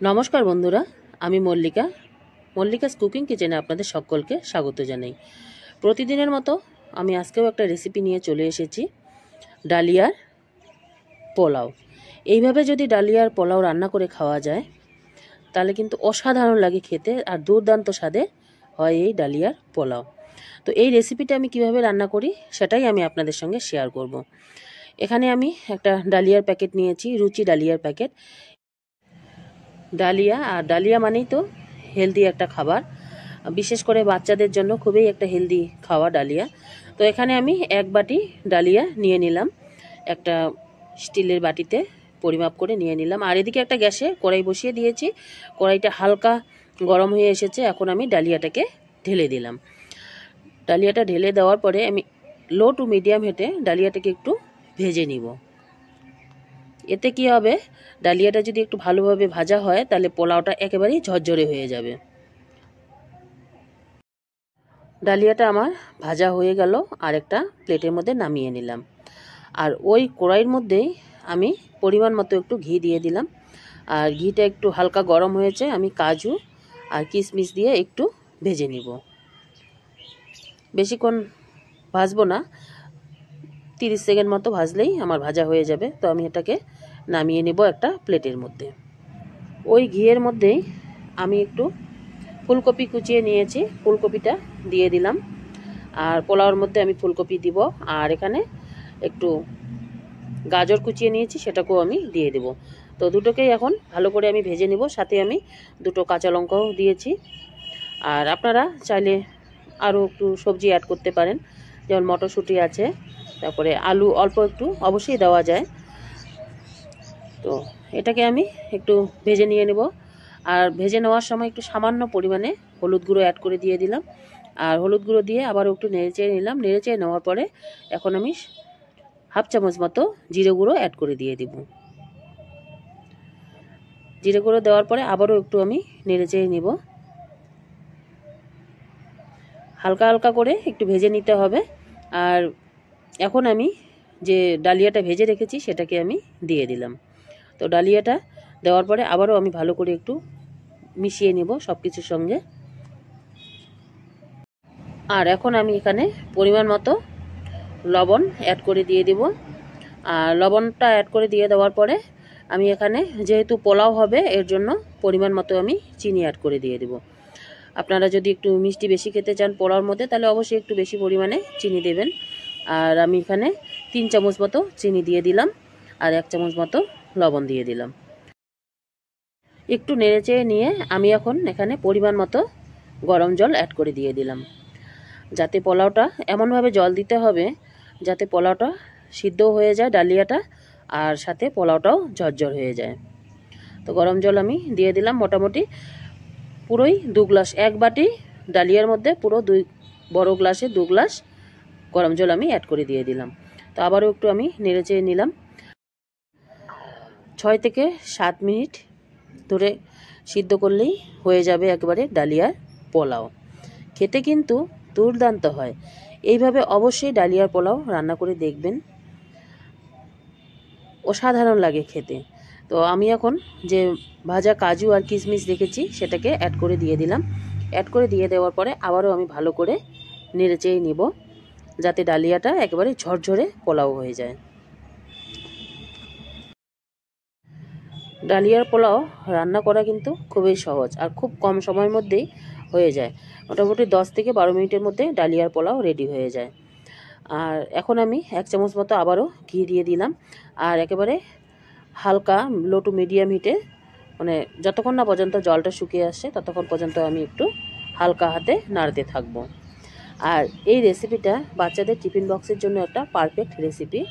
নমস্কার বন্ধুরা, আমি মল্লিকাস কুকিং কিচেনে আপনাদের সকলকে স্বাগত জানাই। প্রতিদিনের মতো আমি আজকেও একটা রেসিপি নিয়ে চলে এসেছি, ডালিয়ার পোলাও। এইভাবে যদি ডালিয়ার পোলাও রান্না করে খাওয়া যায় তাহলে কিন্তু অসাধারণ লাগে খেতে, আর দুর্দান্ত স্বাদে হয় এই ডালিয়ার পোলাও। তো এই রেসিপিটা আমি কিভাবে রান্না করি সেটাই আমি আপনাদের সঙ্গে শেয়ার করব। এখানে আমি একটা ডালিয়ার প্যাকেট নিয়েছি, রুচি ডালিয়ার প্যাকেট। ডালিয়া মানেই তো হেলদি একটা খাবার, বিশেষ করে বাচ্চাদের জন্য খুবই একটা হেলদি খাওয়া ডালিয়া। তো এখানে আমি এক বাটি ডালিয়া নিয়ে নিলাম, একটা স্টিলের বাটিতে পরিমাপ করে নিয়ে নিলাম। আর এদিকে একটা গ্যাসে কড়াই বসিয়ে দিয়েছি, কড়াইটা হালকা গরম হয়ে এসেছে। এখন আমি ডালিয়াটাকে ঢেলে দিলাম। ডালিয়াটা ঢেলে দেওয়ার পরে আমি লো টু মিডিয়াম হিটে ডালিয়াটাকে একটু ভেজে নিব। এতে কি হবে, ডালিয়াটা যদি একটু ভালোভাবে ভাজা হয় তাহলে পোলাওটা একেবারেই ঝরঝরে হয়ে যাবে। ডালিয়াটা আমার ভাজা হয়ে গেল, আর একটা প্লেটের মধ্যে নামিয়ে নিলাম। আর ওই কড়াইয়ের মধ্যেই আমি পরিমাণ মতো একটু ঘি দিয়ে দিলাম। আর ঘিটা একটু হালকা গরম হয়েছে, আমি কাজু আর কিশমিশ দিয়ে একটু ভেজে নিব। বেশিক্ষণ ভাজবো না, 30 সেকেন্ড মতো ভাজলেই আমার ভাজা হয়ে যাবে। তো আমি এটাকে নামিয়ে নেব একটা প্লেটের মধ্যে। ওই ঘিয়ের মধ্যেই আমি একটু ফুলকপি কুচিয়ে নিয়েছি, ফুলকপিটা দিয়ে দিলাম। আর পোলাওর মধ্যে আমি ফুলকপি দিব। আর এখানে একটু গাজর কুচিয়ে নিয়েছি, সেটাকেও আমি দিয়ে দেব। তো দুটোকেই এখন ভালো করে আমি ভেজে নেব। সাথে আমি দুটো কাঁচা লঙ্কাও দিয়েছি। আর আপনারা চাইলে আরও একটু সবজি অ্যাড করতে পারেন, যেমন মটরশুঁটি আছে, তারপরে আলু অল্প একটু অবশ্যই দেওয়া যায়। তো এটাকে আমি একটু ভেজে নিয়ে নেব। আর ভেজে নেওয়ার সময় একটু সামান্য পরিমাণে হলুদ গুঁড়ো অ্যাড করে দিয়ে দিলাম। আর হলুদ গুঁড়ো দিয়ে আবারও একটু নেড়েচেড়ে নিলাম। নেড়েচেড়ে নেওয়ার পরে এখন আমি হাফ চামচ মতো জিরে গুঁড়ো অ্যাড করে দিয়ে দিব। জিরে গুঁড়ো দেওয়ার পরে আবারও একটু আমি নেড়েচেড়ে নিব। হালকা হালকা করে একটু ভেজে নিতে হবে। আর এখন আমি যে ডালিয়াটা ভেজে রেখেছি সেটাকে আমি দিয়ে দিলাম। তো ডালিয়াটা দেওয়ার পরে আবারও আমি ভালো করে একটু মিশিয়ে নেব সব কিছুর সঙ্গে। আর এখন আমি এখানে পরিমাণ মতো লবণ অ্যাড করে দিয়ে দিব। আর লবণটা অ্যাড করে দিয়ে দেওয়ার পরে আমি এখানে যেহেতু পোলাও হবে এর জন্য পরিমাণ মতো আমি চিনি অ্যাড করে দিয়ে দেব। আপনারা যদি একটু মিষ্টি বেশি খেতে চান পোলাওর মধ্যে তাহলে অবশ্যই একটু বেশি পরিমাণে চিনি দেবেন। আর আমি এখানে 3 চামচ মতো চিনি দিয়ে দিলাম, আর 1 চামচ মতো লবণ দিয়ে দিলাম। একটু নেড়েচেড়ে নিয়ে আমি এখন এখানে পরিমাণ মতো গরম জল অ্যাড করে দিয়ে দিলাম, যাতে পোলাওটা এমনভাবে জল দিতে হবে যাতে পোলাওটা সিদ্ধ হয়ে যায় ডালিয়াটা, আর সাথে পোলাওটাও ঝরঝর হয়ে যায়। তো গরম জল আমি দিয়ে দিলাম মোটামুটি পুরোই 2 গ্লাস, এক বাটি ডালিয়ার মধ্যে পুরো 2 বড় গ্লাসে 2 গ্লাস গরম জল আমি অ্যাড করে দিয়ে দিলাম। তো আবারও একটু আমি নেড়েচেড়ে নিলাম। 6 থেকে 7 মিনিট ধরে সিদ্ধ করলেই হয়ে যাবে একবারে ডালিয়ার পোলাও। খেতে কিন্তু দুর্দান্ত হয়। এইভাবে অবশ্যই ডালিয়ার পোলাও রান্না করে দেখবেন, অসাধারণ লাগে খেতে। তো আমি এখন যে ভাজা কাজু আর কিশমিশ রেখেছি সেটাকে অ্যাড করে দিয়ে দিলাম। অ্যাড করে দিয়ে দেওয়ার পরে আবারও আমি ভালো করে নেড়েচেড়ে নিব, যাতে ডালিয়াটা একেবারে ঝরঝরে পোলাও হয়ে যায়। ডালিয়ার পোলাও রান্না করা কিন্তু খুবই সহজ, আর খুব কম সময়ের মধ্যেই হয়ে যায়। মোটামুটি 10 থেকে 12 মিনিটের মধ্যে ডালিয়ার পোলাও রেডি হয়ে যায়। আর এখন আমি 1 চামচ মতো আবারও ঘি দিয়ে দিলাম। আর একেবারে হালকা লো টু মিডিয়াম হিটে, মানে যতক্ষণ না পর্যন্ত জলটা শুকিয়ে আসছে ততক্ষণ পর্যন্ত আমি একটু হালকা হাতে নাড়তে থাকবো। আর এই রেসিপিটা বাচ্চাদের টিফিন বক্সের জন্য একটা পারফেক্ট রেসিপি।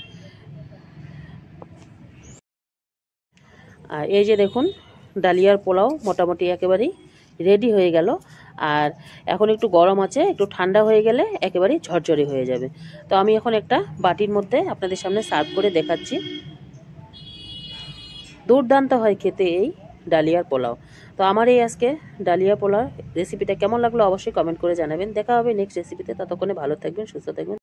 আর এই যে দেখুন, ডালিয়ার পোলাও মোটামুটি একেবারেই রেডি হয়ে গেল। আর এখন একটু গরম আছে, একটু ঠান্ডা হয়ে গেলে একেবারেই ঝরঝরে হয়ে যাবে। তো আমি এখন একটা বাটির মধ্যে আপনাদের সামনে সার্ভ করে দেখাচ্ছি। দুর্দান্ত হয় খেতে এই ডালিয়ার পোলাও। তো আমার এই আজকে ডালিয়া পোলাও রেসিপিটা কেমন লাগলো অবশ্যই কমেন্ট করে জানাবেন। দেখা হবে নেক্সট রেসিপিতে। ততক্ষণে ভালো থাকবেন, সুস্থ থাকবেন।